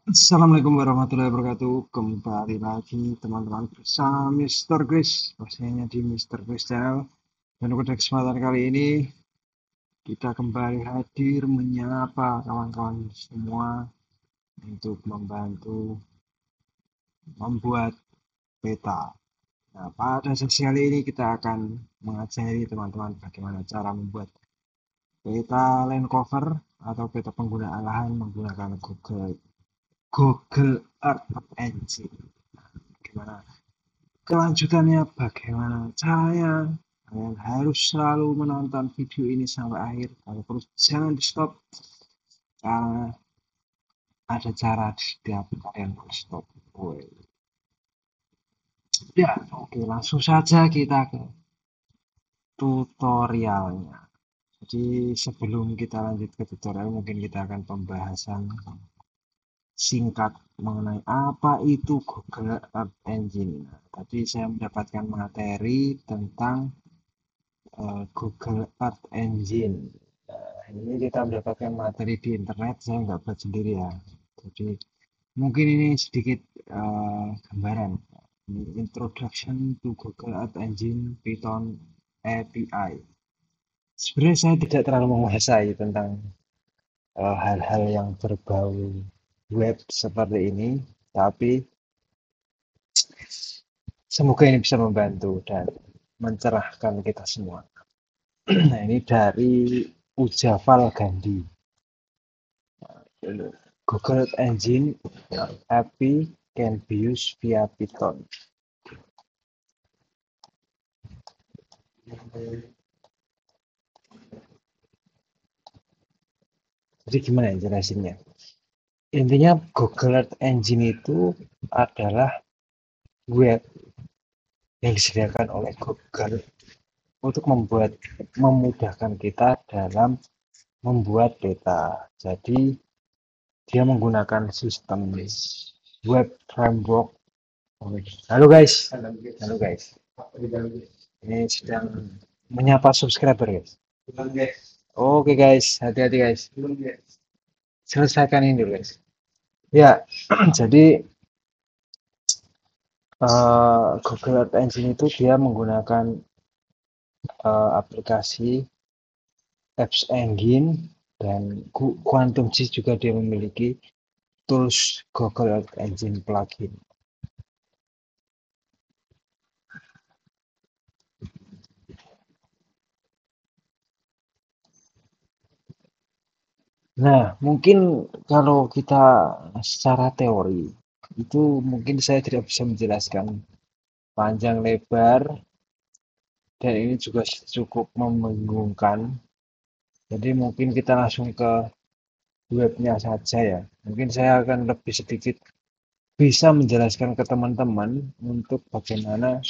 Assalamualaikum warahmatullahi wabarakatuh. Kembali lagi teman-teman bersama Mister Chris, pastinya di Mister Chris Channel. Dan pada kesempatan kali ini kita kembali hadir menyapa kawan-kawan semua untuk membantu membuat peta. Nah, pada sesi kali ini kita akan mengajari teman-teman bagaimana cara membuat peta land cover atau peta penggunaan lahan menggunakan Google Earth Engine. Gimana kelanjutannya, bagaimana caranya? Kalian harus selalu menonton video ini sampai akhir. Kalau terus jangan di stop karena ada cara di setiap kalian stop. Ya, oke, langsung saja kita ke tutorialnya. Jadi sebelum kita lanjut ke tutorial, mungkin kita akan pembahasan singkat mengenai apa itu Google Earth Engine. Nah, tadi saya mendapatkan materi tentang Google Earth Engine. Nah, ini kita mendapatkan materi di internet, saya nggak buat sendiri ya. Jadi mungkin ini sedikit gambaran. Ini Introduction to Google Earth Engine Python API. Sebenarnya saya tidak terlalu menguasai tentang hal-hal yang berbau web seperti ini, tapi semoga ini bisa membantu dan mencerahkan kita semua. Nah, ini dari Ujjwal Gandhi. Google Engine API can be used via Python. Jadi gimana ya jelasinnya? Intinya Google Earth Engine itu adalah web yang disediakan oleh Google untuk memudahkan kita dalam membuat data. Jadi dia menggunakan sistem web framework. Halo guys, halo guys. Ini sedang menyapa subscriber guys. Oke guys, hati-hati guys. Selesaikan ini dulu guys. Ya, jadi Google Earth Engine itu dia menggunakan aplikasi Apps Engine dan Quantum Gis juga dia memiliki tools Google Earth Engine plugin. Nah, mungkin kalau kita secara teori itu mungkin saya tidak bisa menjelaskan panjang lebar dan ini juga cukup membingungkan. Jadi mungkin kita langsung ke webnya saja ya. Mungkin saya akan lebih sedikit bisa menjelaskan ke teman-teman untuk bagaimana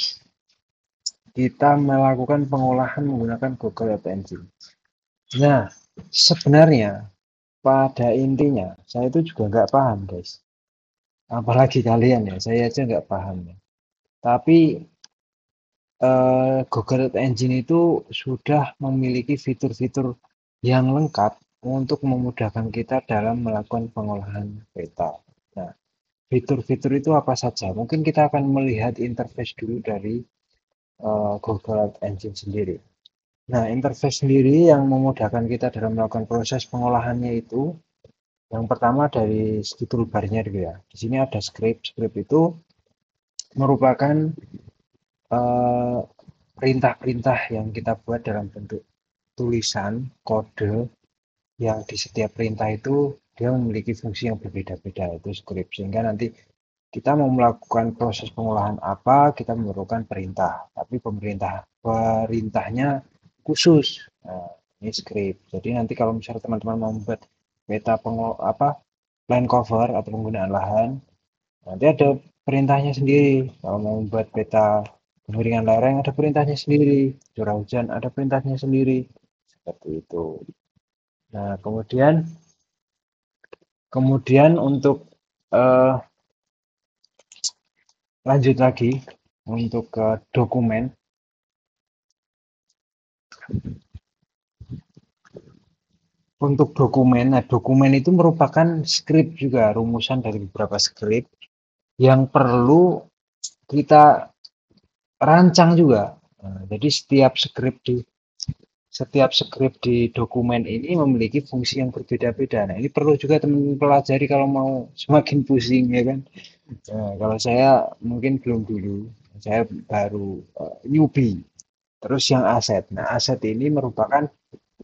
kita melakukan pengolahan menggunakan Google Ads Engine. Nah, sebenarnya pada intinya saya itu juga nggak paham guys. Apalagi kalian ya, saya aja nggak paham ya. Tapi Google Ads Engine itu sudah memiliki fitur-fitur yang lengkap untuk memudahkan kita dalam melakukan pengolahan peta. Nah, fitur-fitur itu apa saja? Mungkin kita akan melihat interface dulu dari Google Ads Engine sendiri. Nah, interface sendiri yang memudahkan kita dalam melakukan proses pengolahannya itu, yang pertama dari segi toolbar-nya dulu ya. Di sini ada script. Script itu merupakan eh, perintah-perintah yang kita buat dalam bentuk tulisan, kode, yang di setiap perintah itu dia memiliki fungsi yang berbeda-beda, itu script. Sehingga nanti kita mau melakukan proses pengolahan apa, kita memerlukan perintah. Tapi perintahnya khusus. Nah, ini script. Jadi nanti kalau misalnya teman-teman mau membuat peta line cover atau penggunaan lahan, nanti ada perintahnya sendiri. Kalau mau membuat peta pengeringan lereng ada perintahnya sendiri. Curah hujan ada perintahnya sendiri. Seperti itu. Nah, kemudian untuk eh, lanjut lagi untuk ke dokumen. Untuk dokumen, nah dokumen itu merupakan skrip juga, rumusan dari beberapa skrip yang perlu kita rancang juga. Nah, jadi setiap skrip di dokumen ini memiliki fungsi yang berbeda-beda. Nah, ini perlu juga teman pelajari kalau mau semakin pusing ya kan. Nah, kalau saya mungkin belum dulu, saya baru newbie. Terus yang aset. Nah, aset ini merupakan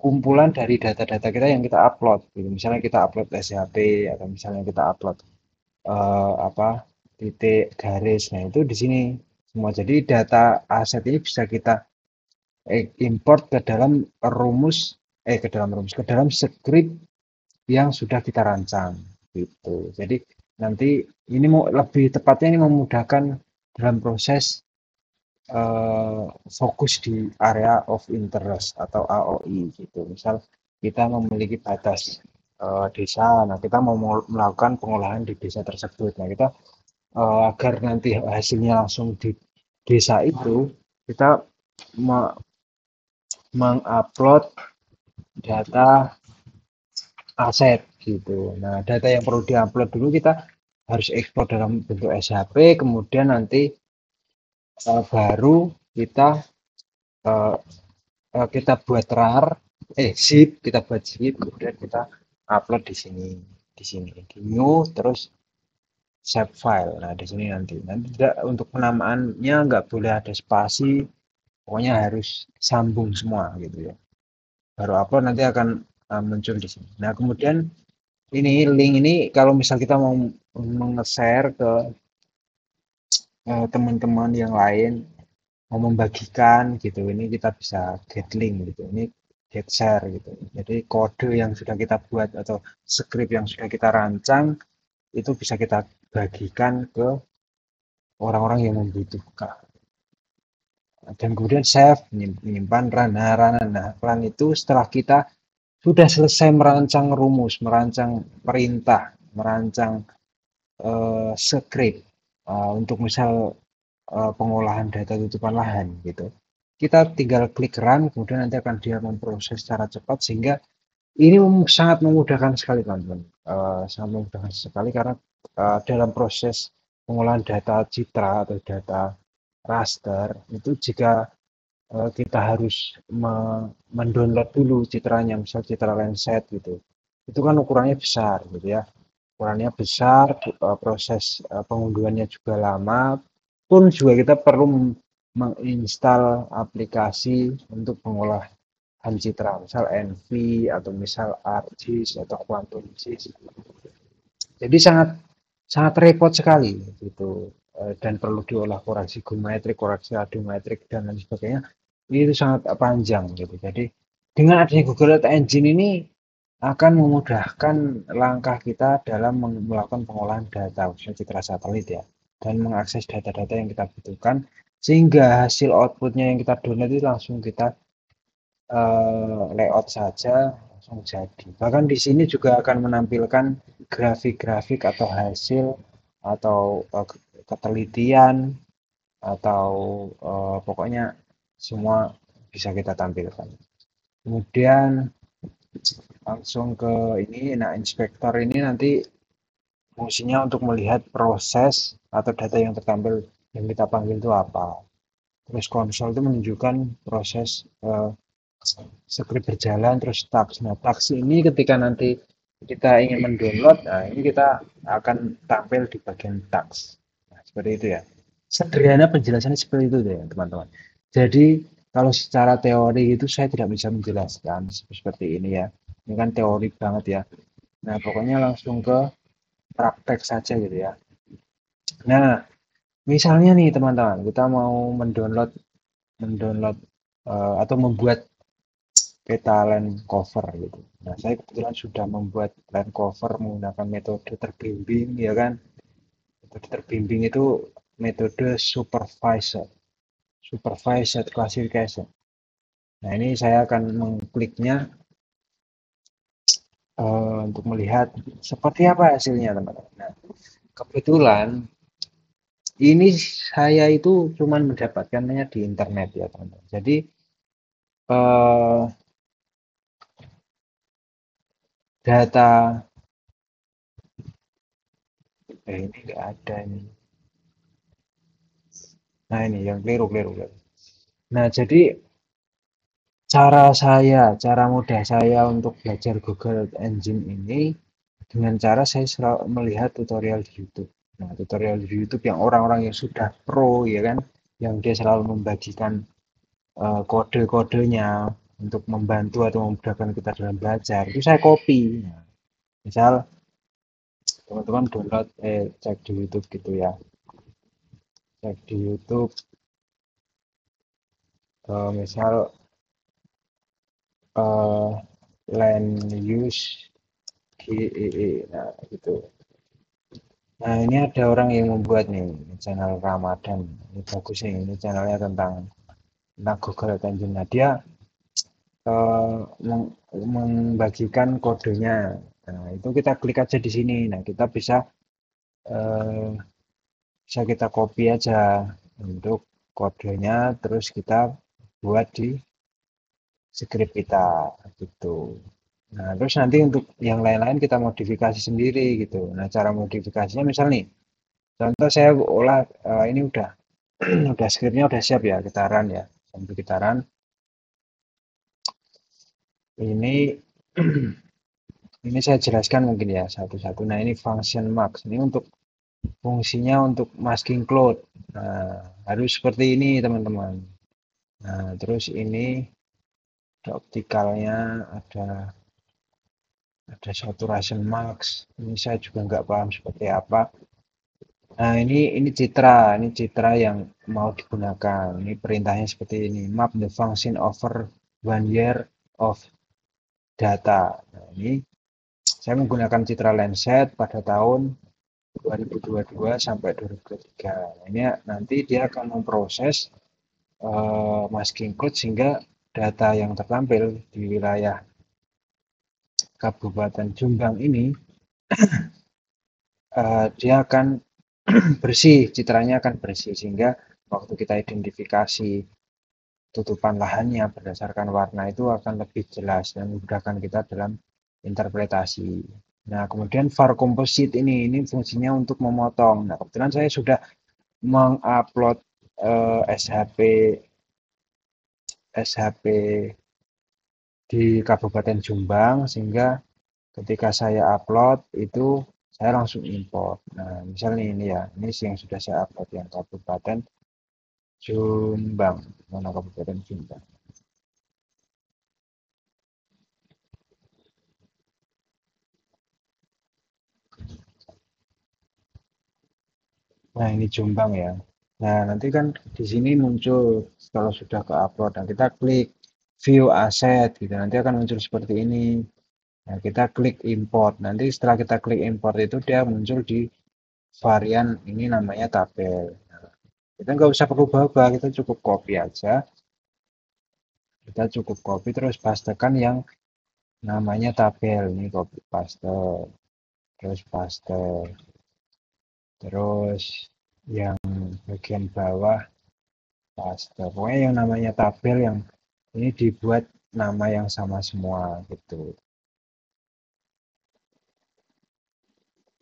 kumpulan dari data-data kita yang kita upload. Gitu. Misalnya kita upload SHP atau misalnya kita upload apa titik garis. Nah, itu di sini semua. Jadi data aset ini bisa kita import ke dalam skrip yang sudah kita rancang gitu. Jadi nanti ini mau lebih tepatnya ini memudahkan dalam proses fokus di area of interest atau AOI gitu. Misal kita memiliki batas desa, nah kita mau melakukan pengolahan di desa tersebut. Nah kita agar nanti hasilnya langsung di desa itu, kita mengupload data aset gitu. Nah, data yang perlu diupload dulu kita harus ekspor dalam bentuk SHP, kemudian nanti baru kita eh, kita buat RAR, zip, kita buat zip, kemudian kita upload di sini, di new, terus save file. Nah, di sini nanti tidak untuk penamaannya nggak boleh ada spasi, pokoknya harus sambung semua gitu ya. Baru upload nanti akan muncul di sini. Nah, kemudian ini link ini kalau misal kita mau meng-share ke teman-teman yang lain, mau membagikan gitu, ini kita bisa get link gitu, ini get share gitu. Jadi kode yang sudah kita buat atau script yang sudah kita rancang itu bisa kita bagikan ke orang-orang yang membutuhkan. Dan kemudian save, menyimpan run. Run itu setelah kita sudah selesai merancang rumus, merancang perintah, merancang script untuk misal pengolahan data tutupan lahan gitu. Kita tinggal klik run, kemudian nanti akan dia memproses secara cepat sehingga ini sangat memudahkan sekali teman-teman. Sangat memudahkan sekali karena dalam proses pengolahan data citra atau data raster itu jika kita harus mendownload dulu citranya, misal citra Landsat gitu. Itu kan ukurannya besar gitu ya. Ukurannya besar, proses pengunduhannya juga lama, pun juga kita perlu menginstal aplikasi untuk pengolahan citra, misal NV atau misal ArcGIS atau Quantum GIS. Jadi sangat sangat repot sekali gitu. Dan perlu diolah koreksi geometrik, koreksi audiometrik dan lain sebagainya. Itu sangat panjang gitu. Jadi dengan adanya Google Data Engine ini akan memudahkan langkah kita dalam melakukan pengolahan data khususnya citra satelit ya dan mengakses data-data yang kita butuhkan sehingga hasil outputnya yang kita download itu langsung kita layout saja langsung jadi. Bahkan di sini juga akan menampilkan grafik-grafik atau hasil atau ketelitian atau pokoknya semua bisa kita tampilkan. Kemudian langsung ke ini, nah inspektor ini nanti fungsinya untuk melihat proses atau data yang tertampil yang kita panggil itu apa. Terus konsol itu menunjukkan proses script berjalan terus task. Nah, task ini ketika nanti kita ingin mendownload, nah ini kita akan tampil di bagian task. Nah, seperti itu ya. Sederhana penjelasannya seperti itu ya, teman-teman. Jadi kalau secara teori itu saya tidak bisa menjelaskan seperti ini ya. Ini kan teori banget ya. Nah, pokoknya langsung ke praktek saja gitu ya. Nah, misalnya nih teman-teman, kita mau mendownload mendownload atau membuat peta land cover gitu. Nah, saya kebetulan sudah membuat land cover menggunakan metode terbimbing ya kan. Metode terbimbing itu metode supervised classification. Nah, ini saya akan mengkliknya untuk melihat seperti apa hasilnya teman-teman. Nah, kebetulan ini saya itu cuman mendapatkannya di internet ya teman-teman. Jadi eh, data, ini nggak ada ini. Nah ini yang keliru, keliru, keliru. Nah jadi cara mudah saya untuk belajar Google Engine ini dengan cara saya selalu melihat tutorial di YouTube. Nah, tutorial di YouTube yang orang-orang yang sudah pro, ya kan, yang dia selalu membagikan kode-kodenya untuk membantu atau memudahkan kita dalam belajar. Itu saya copy. Nah, misal teman-teman download, cek di YouTube gitu ya, cek di YouTube, misal eh, land use GEE, nah gitu. Nah, ini ada orang yang membuat nih channel Ramadan. Ini bagus nih, ini channelnya tentang Google Engine. Nah, dia eh, membagikan kodenya. Nah, itu kita klik aja di sini. Nah, kita eh, bisa kita copy aja untuk kodenya, terus kita buat di script kita gitu. Nah, terus nanti untuk yang lain-lain kita modifikasi sendiri gitu. Nah, cara modifikasinya misal nih, contoh saya olah ini udah scriptnya udah siap ya, kita run ya. Sambil kita run, ini ini saya jelaskan mungkin ya satu-satu. Nah, ini function max. Ini untuk fungsinya untuk masking cloud. Nah, harus seperti ini teman-teman. Nah, terus ini ada optikalnya, ada saturation max. Ini saya juga nggak paham seperti apa. Nah, ini citra yang mau digunakan. Ini perintahnya seperti ini. Map the function over 1 year of data. Nah, ini saya menggunakan citra Landsat pada tahun 2022 sampai 2023. Nah, ini nanti dia akan memproses masking code sehingga data yang tertampil di wilayah Kabupaten Jombang ini dia akan bersih, citranya akan bersih sehingga waktu kita identifikasi tutupan lahannya berdasarkan warna itu akan lebih jelas dan memudahkan kita dalam interpretasi. Nah, kemudian var composite ini fungsinya untuk memotong. Nah, kebetulan saya sudah mengupload SHP SHP di Kabupaten Jombang sehingga ketika saya upload itu saya langsung import. Nah, misalnya ini ya, ini yang sudah saya upload yang Kabupaten Jombang, mana Kabupaten Jombang. Nah, ini Jombang ya. Nah, nanti kan di sini muncul kalau sudah ke upload. Nah, kita klik view asset gitu. Nanti akan muncul seperti ini. Nah, kita klik import. Nanti setelah kita klik import itu dia muncul di varian ini namanya tabel. Nah, kita nggak usah perlu ubah-ubah, kita cukup copy aja. Kita cukup copy terus pastekan yang namanya tabel. Ini copy paste, terus paste, terus yang bagian bawah paste. Pokoknya yang namanya tabel yang ini dibuat nama yang sama semua gitu.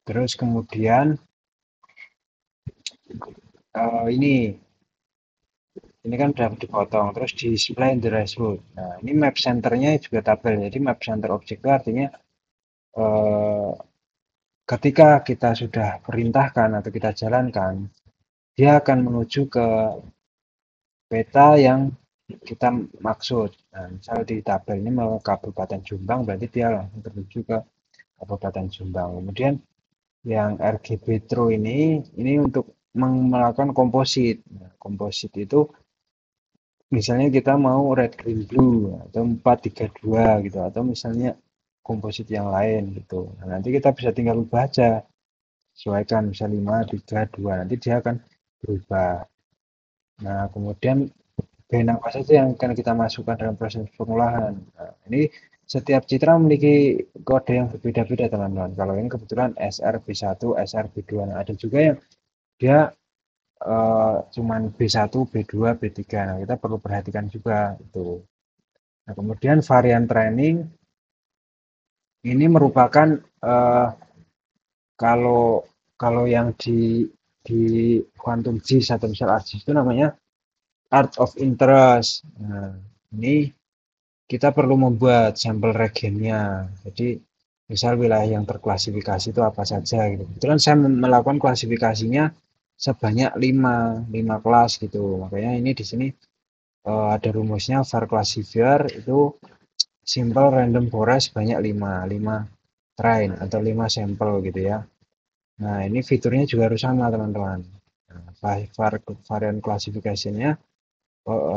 Terus kemudian ini kan udah dipotong terus di display in the dashboard. Nah, ini map centernya juga tabel. Jadi map center object itu artinya eh, ketika kita sudah perintahkan atau kita jalankan, dia akan menuju ke peta yang kita maksud. Nah, misal di tabel ini mau Kabupaten Jombang, berarti dia langsung tertuju ke Kabupaten Jombang. Kemudian yang RGB True ini untuk melakukan komposit. Nah, komposit itu misalnya kita mau red green blue atau 432 gitu atau misalnya komposit yang lain gitu. Nah, nanti kita bisa tinggal ubah aja, sesuaikan misal 532 nanti dia akan berubah. Nah, kemudian band apa saja yang akan kita masukkan dalam proses pengolahan. Nah, ini setiap citra memiliki kode yang berbeda-beda teman-teman. Kalau ini kebetulan SRB1, SRB2. Nah, ada juga yang dia cuman B1, B2, B3. Nah, kita perlu perhatikan juga itu. Nah, kemudian varian training Ini merupakan kalau kalau yang di Quantum Gis atau misal ARGIS itu namanya Art of Interest. Nah, ini kita perlu membuat sampel regennya. Jadi misal wilayah yang terklasifikasi itu apa saja gitu. Kebetulan saya melakukan klasifikasinya sebanyak 5 kelas gitu. Makanya ini di sini ada rumusnya var classifier itu simple random forest banyak 5 train atau 5 sampel gitu ya. Nah, ini fiturnya juga harus sama teman-teman. Nah, varian klasifikasinya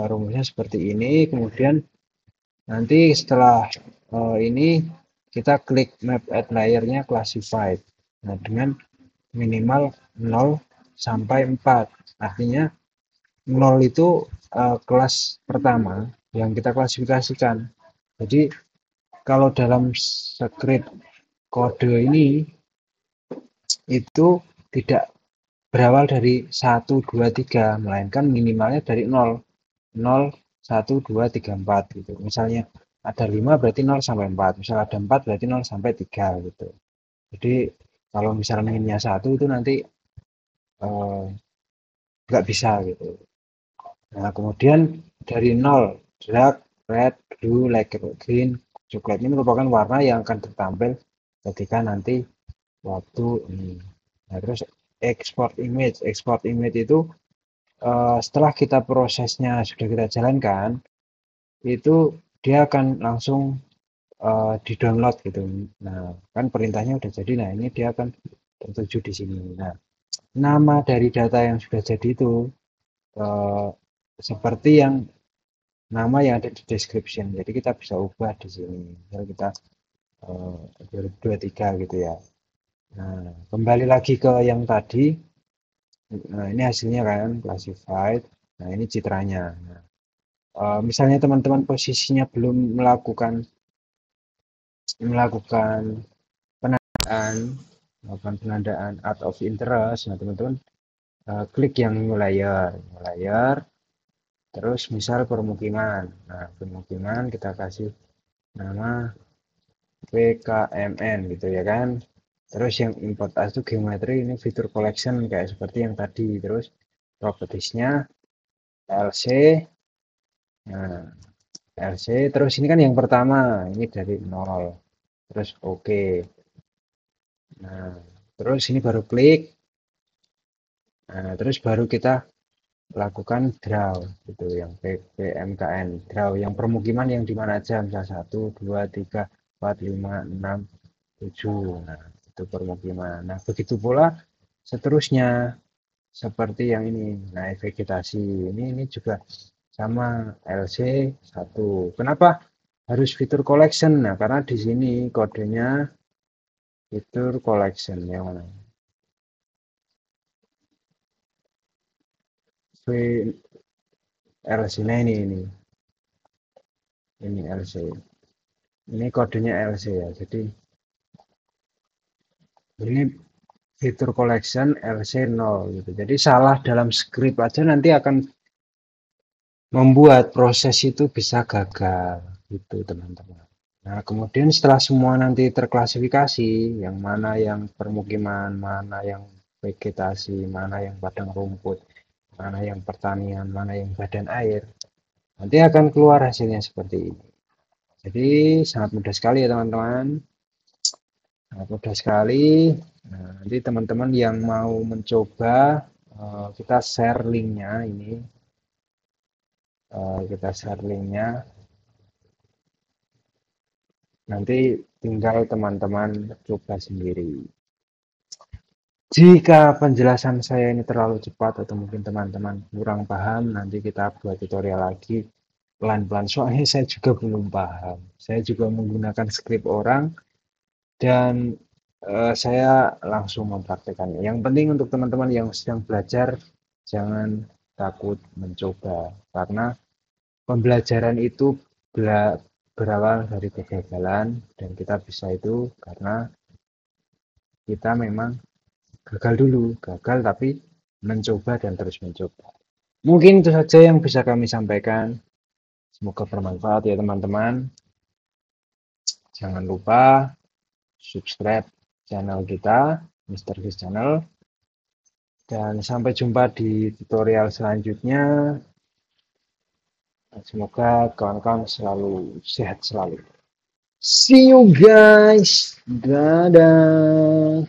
rumusnya seperti ini. Kemudian nanti setelah ini kita klik map at layer-nya classified. Nah, dengan minimal 0 sampai 4. Artinya 0 itu kelas pertama yang kita klasifikasikan. Jadi kalau dalam script kode ini itu tidak berawal dari 1, 2, 3, melainkan minimalnya dari 0. 0, 1, 2, 3, 4 gitu. Misalnya ada 5 berarti 0 sampai 4. Misal ada 4 berarti 0 sampai 3 gitu. Jadi kalau misalnya minnya 1 itu nanti eh, nggak bisa gitu. Nah, kemudian dari 0, dark, red, blue, light green, coklat ini merupakan warna yang akan tertampil ketika nanti waktu ini. Nah, terus export image itu setelah kita prosesnya sudah kita jalankan, itu dia akan langsung di-download gitu. Nah, kan perintahnya udah jadi. Nah, ini dia akan tertuju di sini. Nah, nama dari data yang sudah jadi itu eh, seperti yang nama yang ada di description. Jadi kita bisa ubah di sini. Misal kita 2023 gitu ya. Nah, kembali lagi ke yang tadi. Nah, ini hasilnya kan classified. Nah, ini citranya. Nah, misalnya teman-teman posisinya belum melakukan melakukan penandaan melakukan penandaan out of interest. Nah, teman-teman klik yang new layer, terus misal permukiman. Nah, permukiman kita kasih nama PKMN gitu ya kan. Terus yang import as itu geometri, ini fitur collection kayak seperti yang tadi. Terus propertiesnya LC. Nah, LC terus ini kan yang pertama, ini dari 0. Terus oke. Nah, terus ini baru klik. Nah, terus baru kita lakukan draw gitu yang PMKN draw yang permukiman yang di mana aja misal 1, 2, 3, 4, 5, 6, 7. Nah, itu permukiman. Nah, begitu pula seterusnya seperti yang ini. Nah, vegetasi ini juga sama LC 1. Kenapa harus fitur collection? Nah, karena di sini kodenya fitur collection yang mana? LC-nya ini LC. Ini kodenya LC ya. Jadi ini fitur collection LC0 gitu. Jadi salah dalam script aja nanti akan membuat proses itu bisa gagal gitu teman-teman. Nah, kemudian setelah semua nanti terklasifikasi, yang mana yang permukiman, mana yang vegetasi, mana yang padang rumput, mana yang pertanian, mana yang badan air, nanti akan keluar hasilnya seperti ini. Jadi sangat mudah sekali ya teman-teman. Sangat mudah sekali. Nah, nanti teman-teman yang mau mencoba, kita share linknya ini. Kita share linknya. Nanti tinggal teman-teman coba sendiri. Jika penjelasan saya ini terlalu cepat atau mungkin teman-teman kurang paham, nanti kita buat tutorial lagi pelan-pelan. Soalnya saya juga belum paham. Saya juga menggunakan skrip orang dan saya langsung mempraktekannya. Yang penting untuk teman-teman yang sedang belajar, jangan takut mencoba. Karena pembelajaran itu berawal dari kegagalan dan kita bisa itu karena kita memang gagal dulu, gagal tapi mencoba dan terus mencoba. Mungkin itu saja yang bisa kami sampaikan. Semoga bermanfaat ya teman-teman. Jangan lupa subscribe channel kita, Mister Fish Channel. Dan sampai jumpa di tutorial selanjutnya. Semoga kawan-kawan selalu sehat selalu. See you guys. Dadah.